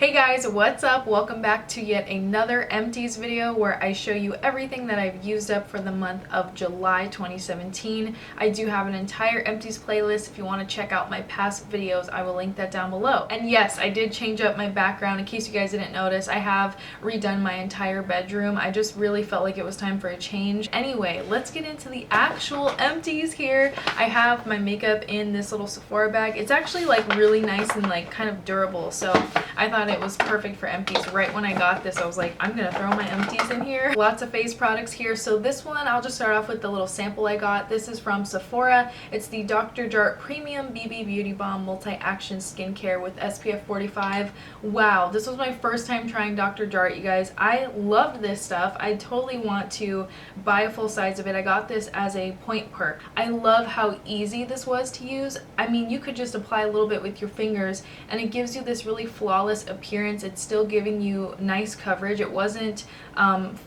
Hey guys, what's up? Welcome back to yet another Empties video where I show you everything that I've used up for the month of July 2017. I do have an entire Empties playlist. If you want to check out my past videos, I will link that down below. And yes, I did change up my background. In case you guys didn't notice, I have redone my entire bedroom. I just really felt like it was time for a change. Anyway, let's get into the actual Empties here. I have my makeup in this little Sephora bag. It's actually like really nice and like kind of durable, so I thought it was perfect for empties. Right when I got this, I was like, I'm gonna throw my empties in here. Lots of face products here. So this one, I'll just start off with the little sample I got. This is from Sephora. It's the Dr.Jart Premium Beauty Balm Multi-Action Skincare with SPF 45. Wow, this was my first time trying Dr.Jart, you guys. I loved this stuff. I totally want to buy a full size of it. I got this as a point perk. I love how easy this was to use. I mean, you could just apply a little bit with your fingers and it gives you this really flawless appearance. It's still giving you nice coverage. It wasn't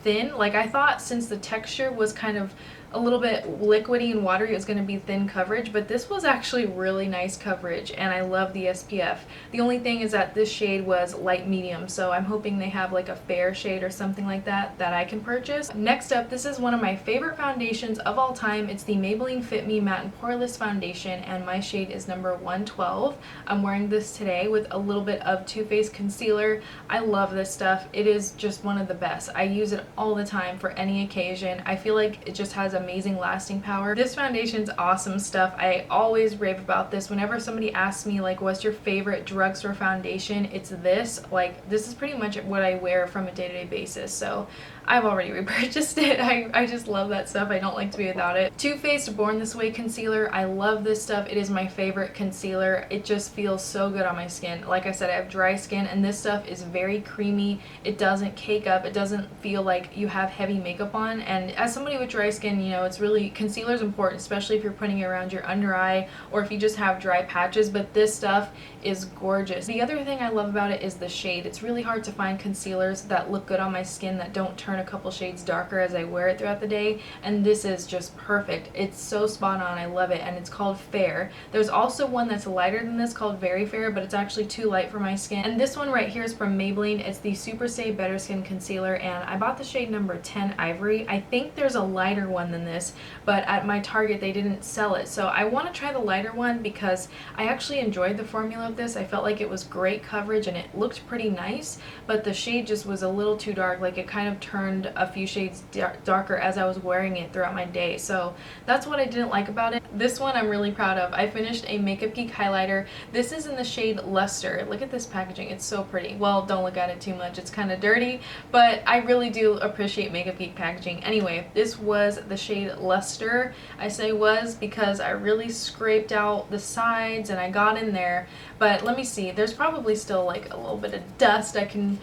thin. Like I thought, since the texture was kind of a little bit liquidy and watery, it was going to be thin coverage, but this was actually really nice coverage and I love the SPF. The only thing is that this shade was light medium, so I'm hoping they have like a fair shade or something like that that I can purchase. Next up, this is one of my favorite foundations of all time. It's the Maybelline Fit Me Matte and Poreless foundation and my shade is number 112. I'm wearing this today with a little bit of Too Faced concealer. I love this stuff. It is just one of the best. I use it all the time for any occasion. I feel like it just has amazing lasting power. This foundation's awesome stuff. I always rave about this. Whenever somebody asks me like what's your favorite drugstore foundation, it's this. Like this is pretty much what I wear from a day-to-day basis, so I've already repurchased it. I just love that stuff. I don't like to be without it. Too Faced Born This Way concealer. I love this stuff. It is my favorite concealer. It just feels so good on my skin. Like I said, I have dry skin and this stuff is very creamy. It doesn't cake up. It doesn't feel like you have heavy makeup on, and as somebody with dry skin, you know, it's really, concealer is important, especially if you're putting it around your under eye or if you just have dry patches, but this stuff is gorgeous. The other thing I love about it is the shade. It's really hard to find concealers that look good on my skin that don't turn a couple shades darker as I wear it throughout the day, and this is just perfect. It's so spot on. I love it, and it's called Fair. There's also one that's lighter than this called Very Fair, but it's actually too light for my skin. And this one right here is from Maybelline. It's the Super Stay Better Skin Concealer, and I bought the shade number 10 Ivory. I think there's a lighter one than this, but at my Target they didn't sell it, so I want to try the lighter one because I actually enjoyed the formula of this. I felt like it was great coverage and it looked pretty nice, but the shade just was a little too dark. Like it kind of turned a few shades darker as I was wearing it throughout my day, so that's what I didn't like about it. This one I'm really proud of. I finished a Makeup Geek highlighter. This is in the shade Luster. Look at this packaging. It's so pretty. Well, don't look at it too much. It's kind of dirty, but I really do appreciate Makeup Geek packaging. Anyway, this was the shade Luster. I say was because I really scraped out the sides and I got in there, but let me see. There's probably still like a little bit of dust. I can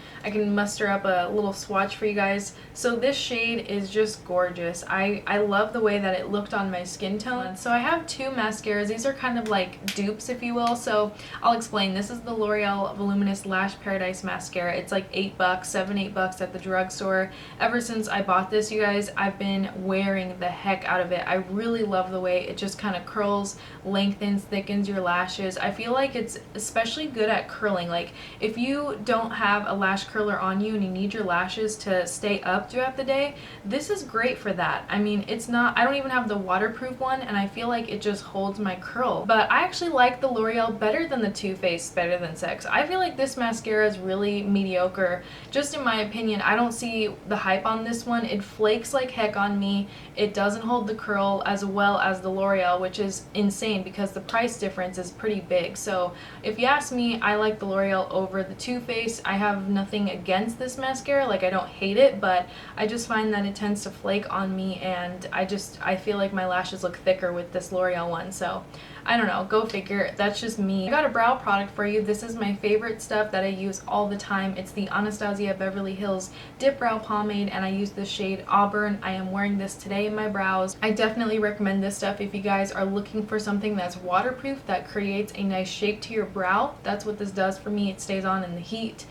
muster up a little swatch for you guys. So this shade is just gorgeous. I love the way that it looked on my skin tone. So I have two mascaras. These are kind of like dupes, if you will, so I'll explain. This is the L'Oreal Voluminous Lash Paradise Mascara. It's like $8, $7, $8 at the drugstore. Ever since I bought this, you guys, I've been wearing the heck out of it. I really love the way it just kind of curls, lengthens, thickens your lashes. I feel like it's especially good at curling. Like if you don't have a lash curler on you and you need your lashes to stay up throughout the day, this is great for that. I mean, it's not, I don't even have the waterproof one and I feel like it just holds my curl, but I actually like the L'Oreal better than the Too Faced Better Than Sex. I feel like this mascara is really mediocre, just in my opinion. I don't see the hype on this one. It flakes like heck on me. It doesn't hold the curl as well as the L'Oreal, which is insane because the price difference is pretty big. So if you ask me, I like the L'Oreal over the Too Faced. I have nothing against this mascara, like I don't hate it, but I just find that it tends to flake on me and I feel like my lashes look thicker with this L'Oreal one, so I don't know, go figure. That's just me. I got a brow product for you. This is my favorite stuff that I use all the time. It's the Anastasia Beverly Hills Dip Brow Pomade and I use the shade Auburn. I am wearing this today in my brows. I definitely recommend this stuff if you guys are looking for something that's waterproof that creates a nice shape to your brow. That's what this does for me. It stays on in the heat.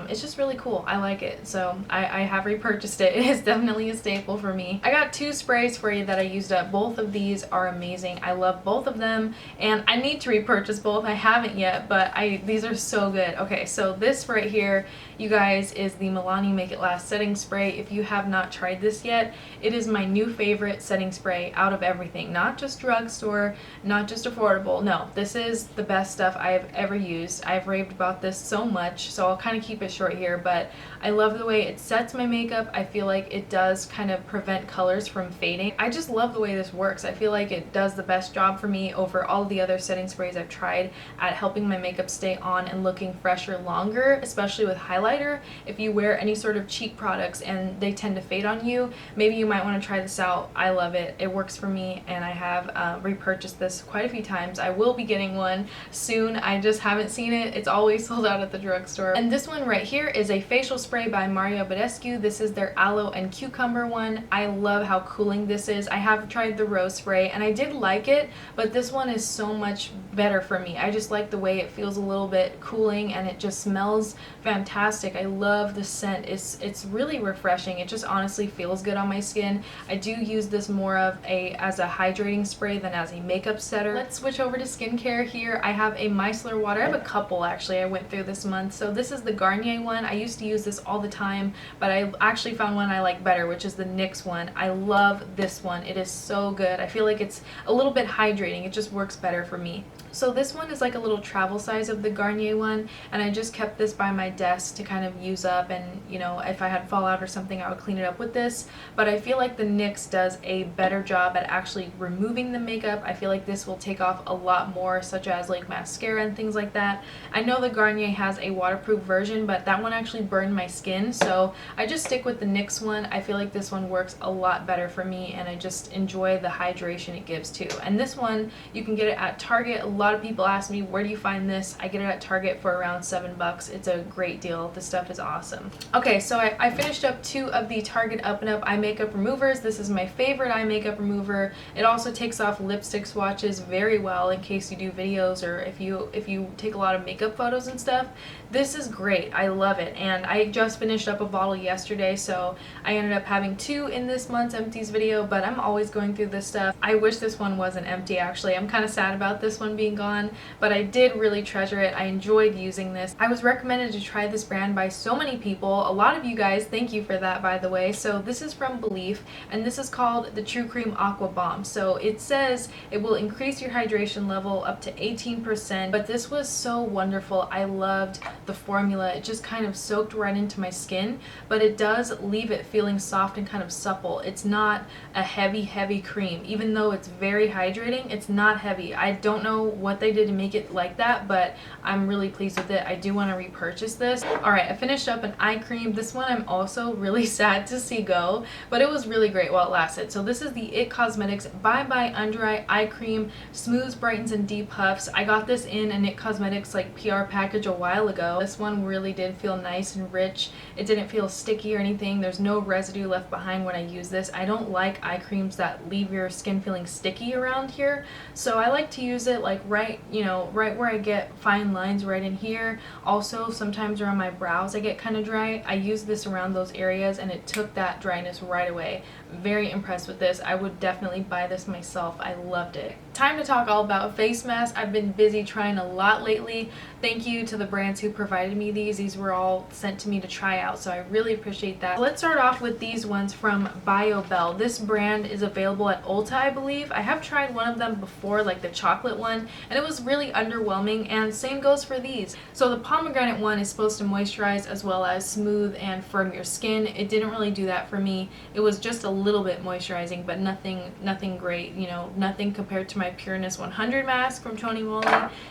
It's just really cool. I like it, so I have repurchased it. It is definitely a staple for me. I got two sprays for you that I used up. Both of these are amazing. I love both of them. them, and I need to repurchase both. I haven't yet, but these are so good. Okay, so this right here, you guys, is the Milani Make It Last setting spray. If you have not tried this yet, it is my new favorite setting spray out of everything. Not just drugstore, not just affordable. No, this is the best stuff I've ever used. I've raved about this so much, so I'll kind of keep it short here, but I love the way it sets my makeup. I feel like it does kind of prevent colors from fading. I just love the way this works. I feel like it does the best job for me over all the other setting sprays I've tried at helping my makeup stay on and looking fresher longer, especially with highlighter. If you wear any sort of cheek products and they tend to fade on you, maybe you might want to try this out. I love it. It works for me, and I have repurchased this quite a few times. I will be getting one soon. I just haven't seen it. It's always sold out at the drugstore. And this one right here is a facial spray by Mario Badescu. This is their aloe and cucumber one. I love how cooling this is. I have tried the rose spray and I did like it, but this one is so much better for me. I just like the way it feels a little bit cooling, and it just smells fantastic. I love the scent. It's really refreshing. It just honestly feels good on my skin. I do use this more of as a hydrating spray than as a makeup setter. Let's switch over to skincare here. I have a micellar water. I have a couple actually I went through this month. So this is the Garnier one. I used to use this all the time, but I actually found one I like better, which is the NYX one. I love this one. It is so good. I feel like it's a little bit hydrating. It just works better for me. So this one is like a little travel size of the Garnier one, and I just kept this by my desk to kind of use up, and you know, if I had fallout or something, I would clean it up with this. But I feel like the NYX does a better job at actually removing the makeup. I feel like this will take off a lot more, such as like mascara and things like that. I know the Garnier has a waterproof version, but that one actually burned my skin, so I just stick with the NYX one. I feel like this one works a lot better for me, and I just enjoy the hydration it gives too. And this one, you can get it at Target. A lot of people ask me, where do you find this? I get it at Target for around $7. It's a great deal. This stuff is awesome. Okay, so I finished up 2 of the Target Up and Up eye makeup removers. This is my favorite eye makeup remover. It also takes off lipstick swatches very well in case you do videos, or if you take a lot of makeup photos and stuff. This is great. I love it, and I just finished up a bottle yesterday, so I ended up having 2 in this month's Empties video, but I'm always going through this stuff. I wish this one wasn't empty actually. I'm kind of sad about this one being gone, but I did really treasure it. I enjoyed using this. I was recommended to try this brand by so many people. A lot of you guys, thank you for that, by the way. So this is from Belief, and this is called the True Cream Aqua Balm. So it says it will increase your hydration level up to 18%, but this was so wonderful. I loved the formula. It just kind of soaked right into my skin, but it does leave it feeling soft and kind of supple. It's not a heavy cream. Even though it's very hydrating, it's not heavy. I don't know what they did to make it like that, but I'm really pleased with it. I do want to repurchase this. Alright, I finished up an eye cream. This one I'm also really sad to see go, but it was really great while it lasted. So this is the IT Cosmetics Bye Bye Under Eye Cream. Smooths, brightens, and depuffs. I got this in an IT Cosmetics like PR package a while ago. This one really did feel nice and rich. It didn't feel sticky or anything. There's no residue left behind when I use this. I don't like eye creams that leave your skin feeling sticky around here, so I like to use it like right where I get fine lines, right in here. Also sometimes around my brows I get kind of dry. I use this around those areas, and it took that dryness right away. Very impressed with this. I would definitely buy this myself. I loved it. Time to talk all about face masks. I've been busy trying a lot lately. Thank you to the brands who provided me these. These were all sent to me to try out, so I really appreciate that. Let's start off with these ones from BioBelle. This brand is available at Ulta, I believe. I have tried one of them before, like the chocolate one, and it was really underwhelming, and same goes for these. So the pomegranate one is supposed to moisturize as well as smooth and firm your skin. It didn't really do that for me. It was just a little bit moisturizing, but nothing great, you know, nothing compared to my Pureness 100 mask from Tony Moly.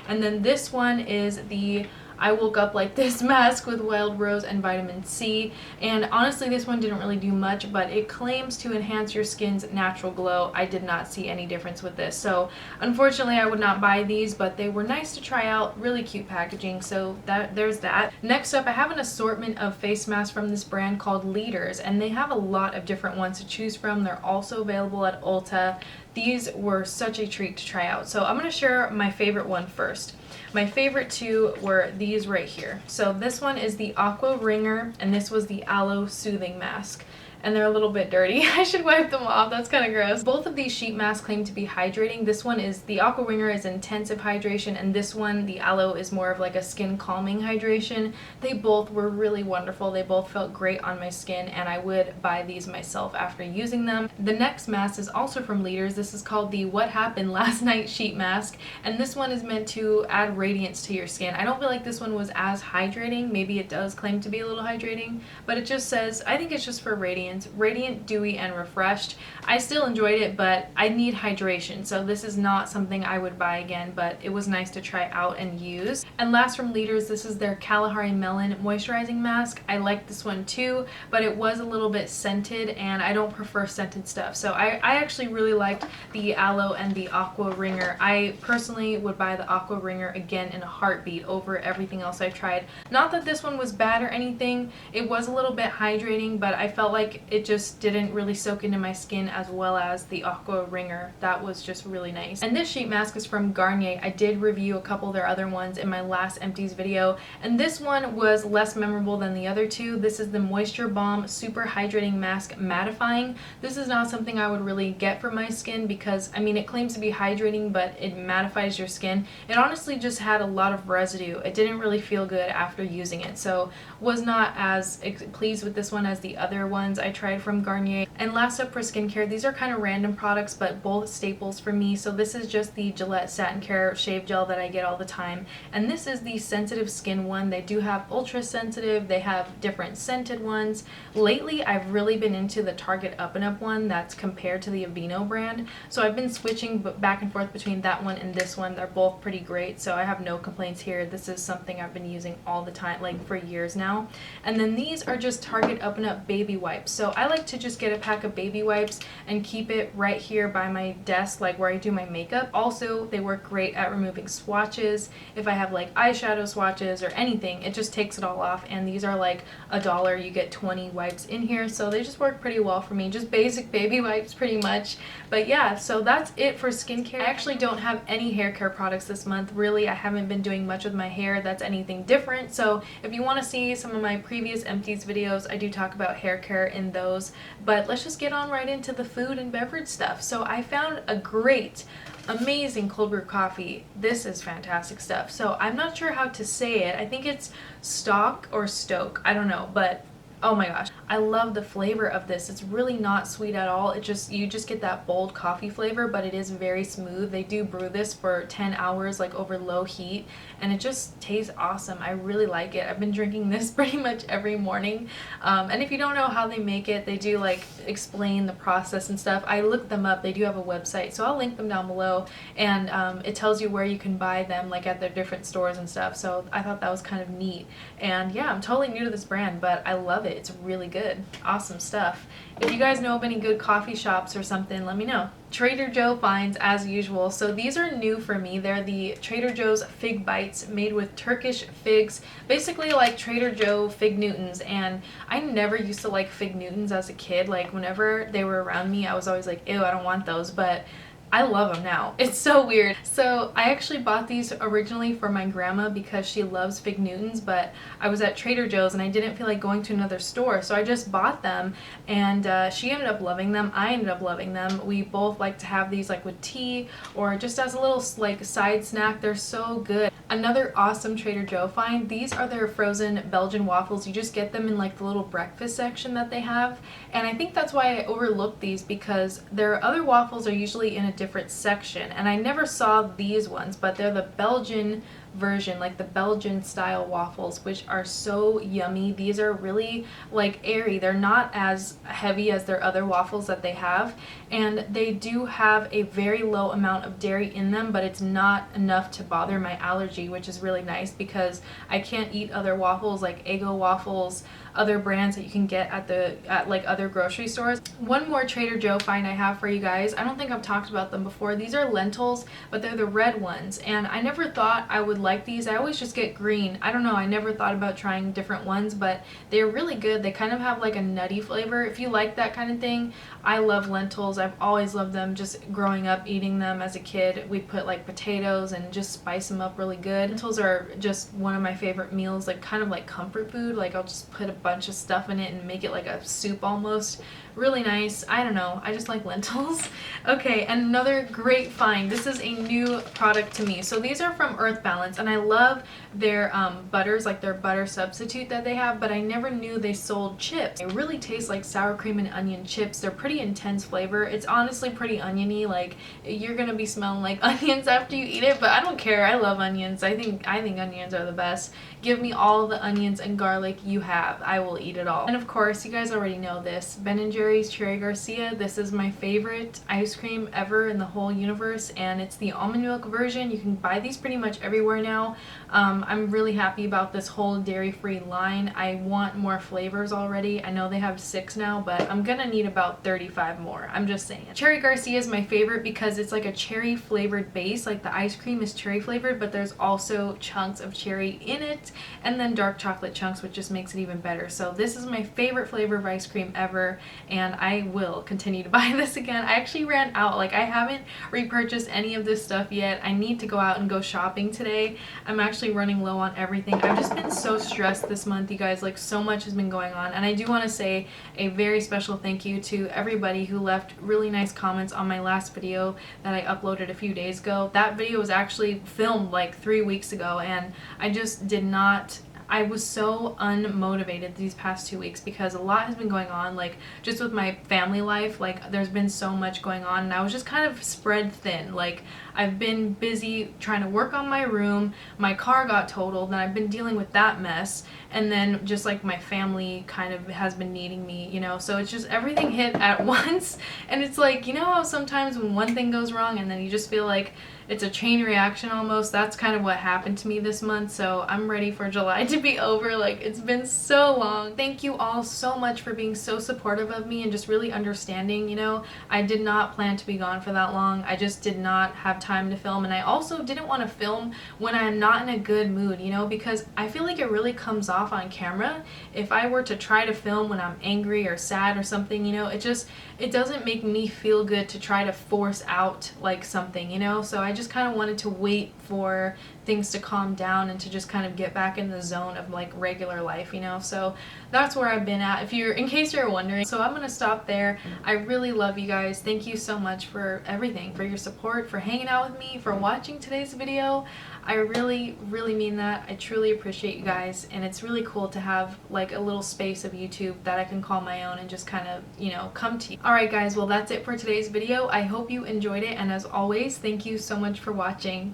And then this one is the I Woke Up Like This mask with wild rose and vitamin C, and honestly this one didn't really do much, but it claims to enhance your skin's natural glow. I did not see any difference with this, so unfortunately I would not buy these, but they were nice to try out. Really cute packaging, so there's that. Next up, I have an assortment of face masks from this brand called Leaders, and they have a lot of different ones to choose from. They're also available at Ulta. These were such a treat to try out, so I'm going to share my favorite one first. My favorite 2 were these right here. So this one is the Aqua Ringer, and this was the Aloe Soothing Mask. and they're a little bit dirty. I should wipe them off. That's kind of gross. Both of these sheet masks claim to be hydrating. This one is, the Aqua Ringer is intensive hydration, and this one, the aloe, is more of like a skin calming hydration. They both were really wonderful. They both felt great on my skin, and I would buy these myself after using them. The next mask is also from Leaders. This is called the What Happened Last Night sheet mask, and this one is meant to add radiance to your skin. I don't feel like this one was as hydrating. Maybe it does claim to be a little hydrating, but it just says, I think it's just for radiance. Radiant, dewy, and refreshed. I still enjoyed it, but I need hydration, so this is not something I would buy again, but it was nice to try out and use. And last from Leaders, this is their Kalahari Melon Moisturizing Mask. I like this one too, but it was a little bit scented, and I don't prefer scented stuff, so I actually really liked the aloe and the Aqua Ringer. I personally would buy the Aqua Ringer again in a heartbeat over everything else I've tried. Not that this one was bad or anything. It was a little bit hydrating, but I felt like it just didn't really soak into my skin as well as the Aqua Ringer. That was just really nice. And this sheet mask is from Garnier. I did review a couple of their other ones in my last Empties video, and this one was less memorable than the other two. This is the Moisture Balm Super Hydrating Mask Mattifying. This is not something I would really get for my skin because, I mean, it claims to be hydrating, but it mattifies your skin. It honestly just had a lot of residue. It didn't really feel good after using it, so was not as pleased with this one as the other ones I tried from Garnier. And last up for skincare, these are kind of random products, but both staples for me. So this is just the Gillette Satin Care Shave Gel that I get all the time, and this is the sensitive skin one. They do have ultra sensitive, they have different scented ones. Lately, I've really been into the Target Up and Up one that's compared to the Aveeno brand, so I've been switching back and forth between that one and this one. They're both pretty great, so I have no complaints here. This is something I've been using all the time, like for years now. And then these are just Target Up and Up baby wipes. So I like to just get a pack of baby wipes and keep it right here by my desk, like where I do my makeup. Also, they work great at removing swatches. If I have like eyeshadow swatches or anything, it just takes it all off, and these are like $1. You get 20 wipes in here, so they just work pretty well for me. Just basic baby wipes pretty much. But yeah, so that's it for skincare. I actually don't have any hair care products this month. Really, I haven't been doing much with my hair that's anything different. So if you want to see some of my previous Empties videos, I do talk about hair care in those. But let's just get on right into the food and beverage stuff. So I found a great, amazing cold brew coffee. This is fantastic stuff. So I'm not sure how to say it. I think it's stock or stoke. I don't know, but oh my gosh, I love the flavor of this. It's really not sweet at all. You just get that bold coffee flavor, but it is very smooth. They do brew this for 10 hours, like over low heat, and it just tastes awesome. I really like it. I've been drinking this pretty much every morning. And if you don't know how they make it, they do like explain the process and stuff. I looked them up. They do have a website, so I'll link them down below, and it tells you where you can buy them, like at their different stores and stuff. So I thought that was kind of neat. And yeah, I'm totally new to this brand, but I love it. It's really good. Awesome stuff. If you guys know of any good coffee shops or something, let me know. Trader Joe finds as usual. So these are new for me. They're the Trader Joe's Fig Bites made with Turkish figs. Basically like Trader Joe Fig Newtons, and I never used to like Fig Newtons as a kid. Like whenever they were around me, I was always like, ew, I don't want those, but I love them now. It's so weird. So I actually bought these originally for my grandma because she loves Fig Newtons, but I was at Trader Joe's and I didn't feel like going to another store, so I just bought them, and she ended up loving them. I ended up loving them. We both like to have these like with tea or just as a little like side snack. They're so good. Another awesome Trader Joe find, these are their frozen Belgian waffles. You just get them in like the little breakfast section that they have, and I think that's why I overlooked these, because their other waffles are usually in a different section, and I never saw these ones, but they're the Belgian version, like the Belgian style waffles, which are so yummy. These are really like airy. They're not as heavy as their other waffles that they have, and they do have a very low amount of dairy in them, but it's not enough to bother my allergy, which is really nice because I can't eat other waffles like Eggo waffles, other brands that you can get at like other grocery stores. One more Trader Joe find I have for you guys. I don't think I've talked about them before. These are lentils, but they're the red ones, and I never thought I would like these. I always just get green. I don't know, I never thought about trying different ones, but they're really good. They kind of have like a nutty flavor. If you like that kind of thing, I love lentils. I've always loved them. Just growing up eating them as a kid, we put like potatoes and just spice them up really good. Lentils are just one of my favorite meals, like kind of like comfort food. Like I'll just put a bunch of stuff in it and make it like a soup almost. Really nice. I don't know, I just like lentils. Okay, and another great find. This is a new product to me. So these are from Earth Balance, and I love their butters, like their butter substitute that they have, but I never knew they sold chips. They really taste like sour cream and onion chips. They're pretty intense flavor. It's honestly pretty oniony, like you're gonna be smelling like onions after you eat it, but I don't care. I love onions. I think onions are the best. Give me all the onions and garlic you have. I will eat it all. And of course, you guys already know this, Ben & Jerry's Cherry Garcia. This is my favorite ice cream ever in the whole universe, and it's the almond milk version. You can buy these pretty much everywhere now. I'm really happy about this whole dairy-free line. I want more flavors already. I know they have 6 now, but I'm gonna need about 35 more. I'm just saying. Cherry Garcia is my favorite because it's like a cherry flavored base. Like the ice cream is cherry flavored, but there's also chunks of cherry in it, and then dark chocolate chunks, which just makes it even better. So this is my favorite flavor of ice cream ever, and I will continue to buy this again. I actually ran out. Like, I haven't repurchased any of this stuff yet. I need to go out and go shopping today. I'm actually running low on everything. I've just been so stressed this month, you guys. Like, so much has been going on, and I do want to say a very special thank you to everybody who left really nice comments on my last video that I uploaded a few days ago. That video was actually filmed like 3 weeks ago, and I just did not. I was so unmotivated these past 2 weeks because a lot has been going on, like just with my family life. Like, there's been so much going on, and I was just kind of spread thin. Like, I've been busy trying to work on my room, my car got totaled, and I've been dealing with that mess, and then just like my family kind of has been needing me, you know, so it's just everything hit at once. And it's like, you know how sometimes when one thing goes wrong and then you just feel like it's a chain reaction almost? That's kind of what happened to me this month, so I'm ready for July to be over. Like, it's been so long. Thank you all so much for being so supportive of me and just really understanding, you know. I did not plan to be gone for that long. I just did not have time to film, and I also didn't want to film when I'm not in a good mood, you know, because I feel like it really comes off on camera. If I were to try to film when I'm angry or sad or something, you know, it doesn't make me feel good to try to force out like something, you know. So I just kind of wanted to wait for things to calm down and to just kind of get back in the zone of like regular life, you know. So that's where I've been at, in case you're wondering. So I'm gonna stop there. I really love you guys. Thank you so much for everything, for your support, for hanging out with me, for watching today's video. I really mean that. I truly appreciate you guys, and it's really cool to have like a little space of YouTube that I can call my own and just kind of, you know, come to you. Alright guys, well that's it for today's video. I hope you enjoyed it, and as always, thank you so much for watching.